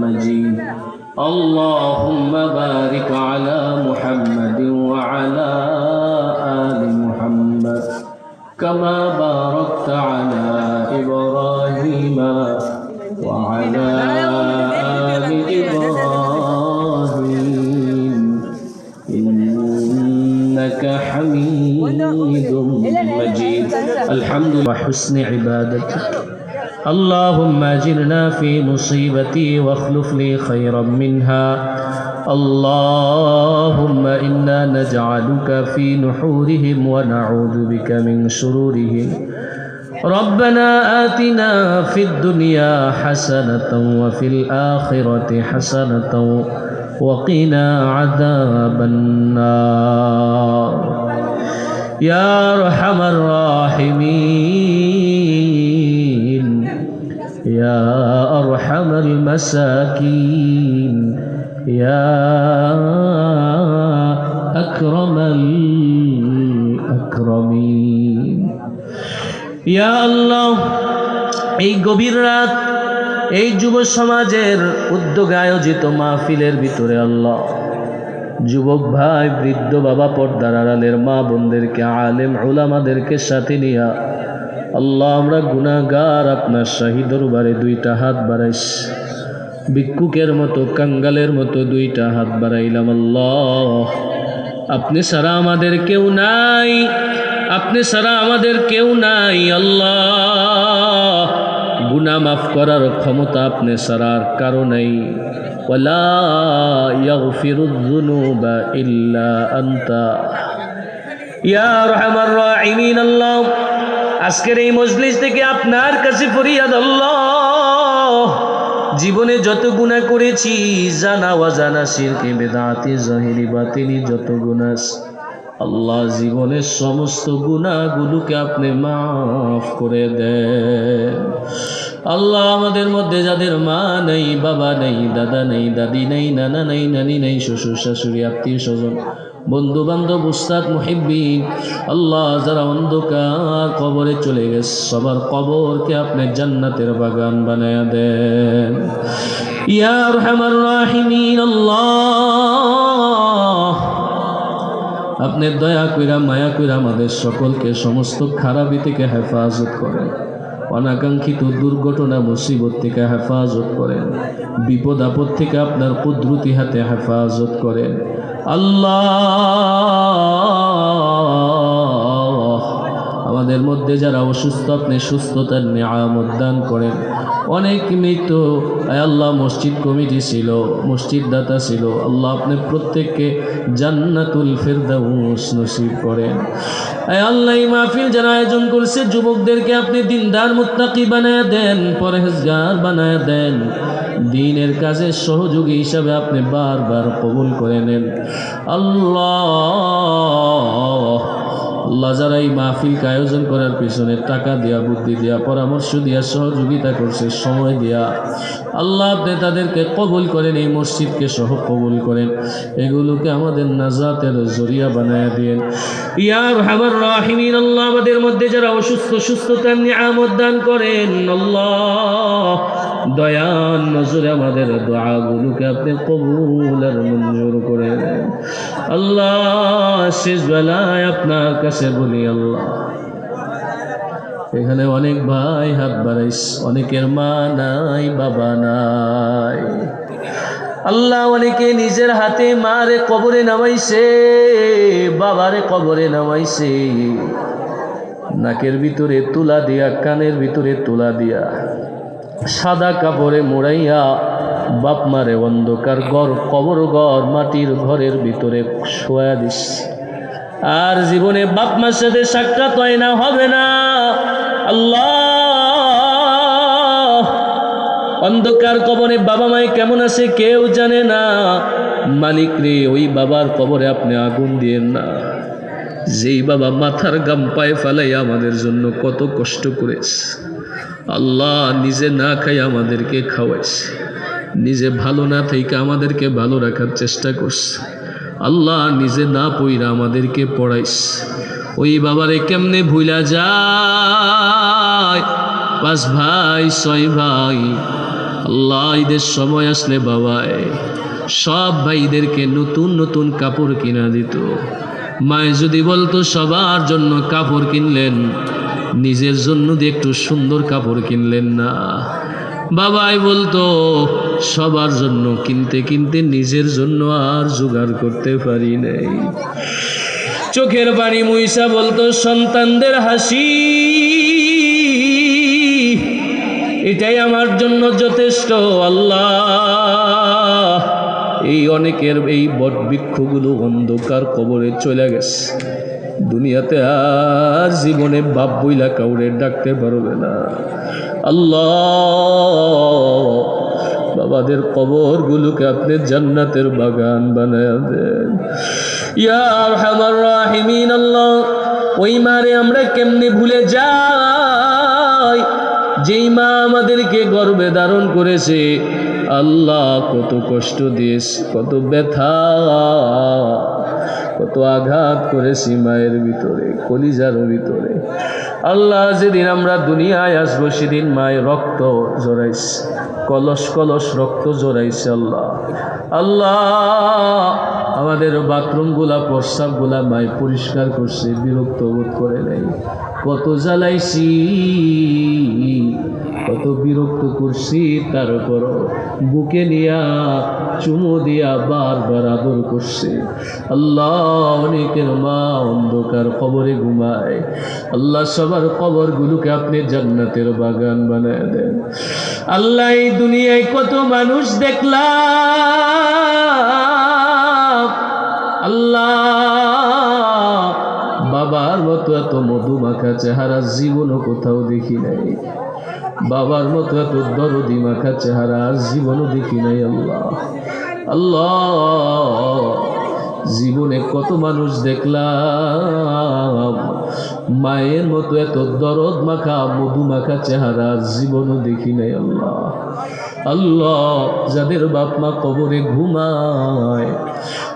مجيد اللهم بارك على محمد وعلى آل محمد كما باركت على إبراهيم وعلى آل إبراهيم إنك حميد مجيد الحمد لله وحسن عبادتك اللهم أجرنا في مصيبتي واخلف لي خيرا منها اللهم إنا نجعلك في نحورهم ونعوذ بك من شرورهم ربنا آتنا في الدنيا حسنة وفي الآخرة حسنة وقنا عذاب النار يا أرحم الراحمين يا أرحم المساكين يا أكرم الأكرمين يا الله এই গভীর রাত এই যুব সমাজের উদ্যোগে আয়োজিত মাহফিলের ভিতরে আল্লাহ যুবক ভাই বৃদ্ধ বাবা পর্দার আড়ালের মা বোনদেরকে আলেম উলামাদেরকে সাথে নিয়া আল্লাহ আমরা গুনাহগার আপনার শাহী দরবারে দুইটা হাত বাড়াইস ভিক্ষুকের মতো কাঙ্গালের মতো দুইটা হাত বাড়াইলাম আল্লাহ আপনি ছাড়া আমাদের কেউ নাই আপনি ছাড়া আমাদের কেউ নাই আল্লাহ গুনাহ মাফ করার ক্ষমতা আপনি ছাড়া আর কারো নাই ওয়ালা ইয়াগফিরুয যুনুবা ইল্লা আনতা ইয়া আরহামার রাহিমিন আল্লাহ আজকের এই মজলিস থেকে আপনার কাছে ফরিয়াদ আল্লাহ জীবনে যত গুনাহ করেছি জানা অজানা শিরকে বেদাতে জাহিরি বাতিনি যত গুনাহ আল্লাহ জীবনের সমস্ত গুনাহগুলোকে আপনি মাফ করে দেন আল্লাহ আমাদের মধ্যে যাদের মা নেই বাবা নেই দাদা নেই দাদি নেই নানা নেই নানি নেই শ্বশুর শাশুড়ি আত্মীয় স্বজন বন্ধু বান্ধব উস্তাদ মুহিব্বিন আল্লাহ যারা অন্ধকার কবরে চলে গেছে সবার কবরকে আপনি জান্নাতের বাগান বানায়া দেন ইয়া আরহামার রাহিমিন আল্লাহ আপনি দয়া কইরা মায়া কইরা আমাদের সকলকে সমস্ত খারাপি থেকে হেফাজত করেন অনাকাঙ্ক্ষিত দুর্ঘটনা মুসিবত থেকে হেফাজত করেন বিপদ আপদ থেকে আপনার কুদরতি হাতে হেফাজত করেন আল্লাহ আমাদের মধ্যে যারা অসুস্থ আপনি সুস্থতার নিয়ামত দান করেন অনেক মৃত আল্লাহ মসজিদ কমিটি ছিল মসজিদ দাতা ছিল আল্লাহ আপনি প্রত্যেককে জান্নাতুল ফিরদাউস নসিব করেন আল্লাহ এই মাহফিল যারা আয়োজন করছে যুবকদেরকে আপনি দিনদার মুত্তাকি বানায় দেন পরহেজগার বানায় দেন দ্বীনের কাজে সহযোগী হিসাবে আপনি বারবার কবুল করে নেন আল্লাহ আল্লাহ যারা এই মাহফিলকে আয়োজন করার পিছনে টাকা দেয়া বুদ্ধি দেয়া পরামর্শ দেয়া সহযোগিতা করছে সময় দেয়া আল্লাহ আপনি তাদেরকে কবুল করেন এই মসজিদকে সহ কবুল করেন এগুলোকে আমাদের নাজাতের জরিয়া বানায়া দেন ইয়া আরহামার রাহিমিন আল্লাহ আমাদের মধ্যে যারা অসুস্থ সুস্থতার নিয়ামত দান করেন আল্লাহ দয়ার নজরে আমাদের দোয়াগুলোকে আপনি কবুল আর মঞ্জুর করে নেন আল্লাহ শেষ বেলায় আপনার কাছে বলি আল্লাহ এখানে অনেক ভাই হাত বাড়াইস অনেকের মা নাই বাবা নাই আল্লাহ অনেকে নিজের হাতে মারে কবরে নামাইছে বাবারে কবরে নামাইছে নাকের ভিতরে তুলা দিয়া কানের ভিতরে তুলা দিয়া সাদা কাপড়ে মোড়াইয়া বাপ মারে অন্ধকার ঘর কবর ঘর মাটির ঘরের ভিতরে শোয়া দিস আর জীবনে বাপ মার সাথে সাক্ষাৎ হয় না হবে না আল্লাহ অন্ধকার কবরে বাবা মায়ে কেমন আছে কেউ জানে না মালিক রে ওই বাবার কবরে আপনি আগুন দিয়েন না যেই বাবা মাথার গাম পায়ে ফেলাই আমাদের জন্য কত কষ্ট করেছে আল্লাহ নিজে না খাই আমাদেরকে খাওয়াইছে নিজে ভালো না থেকে আমাদেরকে ভালো রাখার চেষ্টা করছে আল্লাহ নিজে না পইরা আমাদেরকে পড়াইছে ওই বাবারে কেমনে ভুলা যায় 5 ভাই 6 ভাই আল্লাহ ঈদের সময় আসলে বাবায় সব ভাইদেরকে নতুন নতুন কাপড় কিনা দিত। মায়ে যদি বলতো সবার জন্য কাপড় কিনলেন, নিজের জন্য দিয়ে একটু সুন্দর কাপড় কিনলেন না। বাবাই বলতো সবার জন্য কিনতে কিনতে নিজের জন্য আর জোগাড় করতে পারি নাই। চোখের পানি মুইসা বলতো সন্তানদের হাসি এটাই আমার জন্য যথেষ্ট। আল্লাহ এই অনেকের এই বট বৃক্ষগুলো অন্ধকার কবরে চলে গেছে, দুনিয়াতে আর জীবনে বাপ বইলা কাউরে ডাকতে পারবে না। আল্লাহ বাবাদের কবরগুলোকে আপনি জান্নাতের বাগান বানায় দেন ইয়া আরহামার রাহিমিন। আল্লাহ ওই মারে আমরা কেমনে ভুলে যাই যেই মা আমাদেরকে গর্ভে ধারণ করেছে। আল্লাহ কত কষ্ট দিয়েছে, কত ব্যথা, কত আঘাত করেছি মায়ের ভিতরে, কলিজার ভিতরে। আল্লাহ যেদিন আমরা দুনিয়ায় আসবো সেদিন মায়ের রক্ত জড়াইছে, কলস কলস রক্ত জড়াইছে। আল্লাহ আল্লাহ আমাদের বাথরুমগুলা প্রস্রাবগুলা মায় পরিষ্কার করছে, বিরক্ত বোধ করে নেই। কত জ্বালাইছি, কত বিরক্ত করছি, তারপর বুকে নিয়া চুমু দিয়া বারবার আদর করছে। আল্লাহ অনেকের মা অন্ধকার কবরে ঘুমায়। আল্লাহ সবার কবরগুলোকে আপনি জান্নাতের বাগান বানায় দেন। আল্লাহ এই দুনিয়ায় কত মানুষ দেখলাম, আল্লাহ বাবার মতো এত মধুমাখা চেহারা জীবনও কোথাও দেখি নাই, বাবার মতো এত দরদি মাখা চেহারা জীবনও দেখি নাই। আল্লাহ আল্লাহ জীবনে কত মানুষ দেখলাম, মায়ের মতো এত দরদ মাখা মধু মাখা চেহারা জীবনও দেখি নাই। আল্লাহ আল্লাহ যাদের বাপ মা কবরে ঘুমায়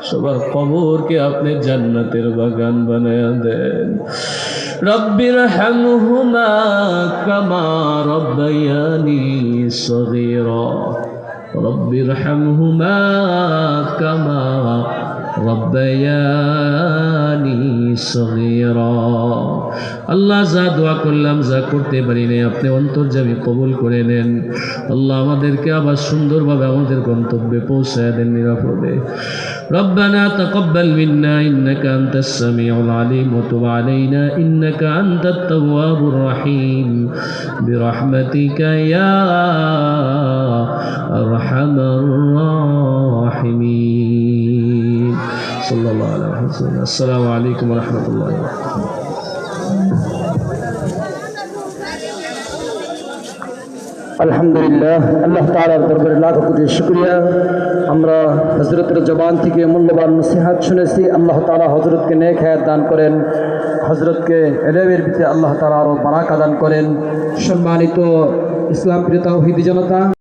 সবার কবরকে আপনি জান্নাতের বাগান বানায়া দেন। রব্বির হামহুমা কামা রব্বায়ানি সগীরা, রব্বির হামহুমা কামা রব্বায়ানি সগীরা। আল্লাহ যা দোয়া করলাম, যা করতে পারি নাই, আপনি অন্তর্যামী কবুল করে নেন। আল্লাহ আমাদেরকে আবার সুন্দরভাবে আমাদের গন্তব্যে পৌঁছায় দেন নিরাপদে। ربنا تقبل منا إنك أنت السميع العليم وتب علينا إنك أنت التواب الرحيم برحمتك يا أرحم الراحمين صلى الله عليه وسلم. السلام عليكم ورحمة الله وبركاته. আলহামদুলিল্লাহ, আল্লাহ তাআলার দরবারে লাখ কোটি শুকরিয়া। আমরা হযরতের জবান থেকে মূল্যবান নসিহত শুনেছি। আল্লাহ তাআলা হযরতকে নেক হায়াত দান করেন, হযরতকে ইলমের ভিতরে আল্লাহ তাআলা আরো বারাকা দান করেন। সম্মানিত ইসলাম প্রিয় তাওহীদি জনতা,